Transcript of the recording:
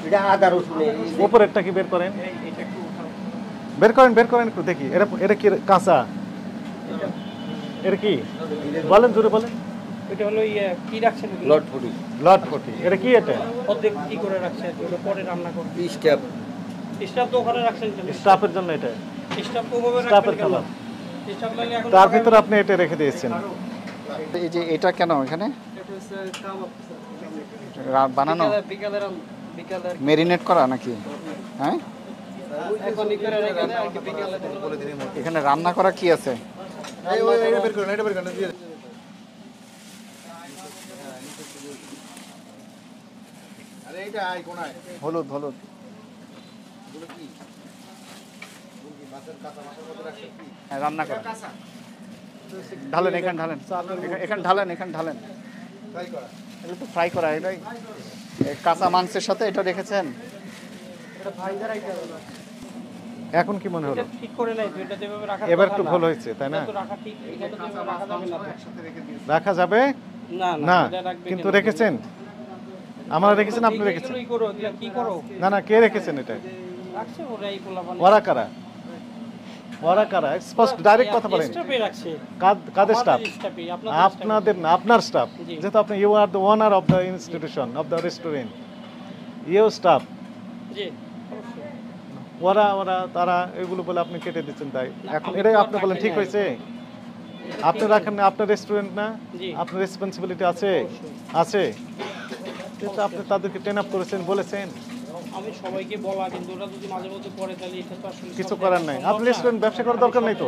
এটা আদা রসুনের উপরেরটা কি বের করেন, এটা একটু বের করেন একটু দেখি। এটা কি কাঁচা? এটা কি বলেন, জোরে বলেন। এটা হলো কি রাখছেন লটফুটি লটফটি। এটা কি? এটা অর্ধেক কি করে রাখছেন ওটা পরে রান্না করুন স্টাফ স্টাফ তো ওখানে রাখছেন কেন স্টাফের জন্য। এটা স্টাফ তো ওভাবে স্টাফের রাখবেন কেন খাবার, স্টাফ লাগলে এখন তার ভিতরে আপনি এটা রেখে দিয়েছেন। এই যে এটা কেন এখানে এটা হচ্ছে কাবাব বানানো, বিকালের মেরিনেট করা নাকি? হ্যাঁ, এখন ই করে রেখে দেয় আর কি বিকালে এখানে রান্না করা কি আছে? হলুদ হলুদ হ্যাঁ, রান্না করা। ঢালেন, এখানে ঢালেন, এখানে ঢালেন, এখানে ঢালেন। এগুলো তো ফ্রাই করা। এটাই কাঁচা মাংসের সাথে এটা রেখেছেন। এটা ভাইজার আইটেম এখন কি মনে হলো? ঠিক করে নাই তো এটা যেভাবে রাখা এবার একটু ভুল হয়েছে, তাই না? তো রাখা ঠিক এটা তো যেভাবে রাখা যাবে না রাখা যাবে না না, এটা রাখবে কিন্তু রেখেছেন। আমরা রেখেছেন, আপনি রেখেছেন। এগুলোই করো কি করো না না, কে রেখেছেন এটা? রাখছে ওরা এই পোলাপান ওরা কারা? ওরা কারা? স্পষ্ট ডাইরেক্ট কথা বলেন। স্টাফে রাখছে কাদের স্টাফ? স্টাফে আপনাদের না, আপনার স্টাফ। জি। যেহেতু আপনি you are the owner of the institution of the restaurant, you staff. জি অবশ্যই ওরা তারা এগুলো বলে আপনি কেটে দিচ্ছেন। তাই এখন এটাই আপনি বলেন ঠিক হয়েছে? আপনি রাখেন না, আপনার রেস্টুরেন্ট না, জি। আপনার রেসপন্সিবিলিটি আছে আছে কিন্তু আপনি তাদেরকে ট্রেন আপ করেছেন, বলেছেন। আমি সবাইকে বলা কিন্তু ওরা যদি মাঝে মধ্যে করে তাহলে এটা তো আসলে কিছু সব করার জায়গায় নাই। সম্ভব আপনি না। রেস্টুরেন্ট ব্যবসা করার দরকার নেই তো।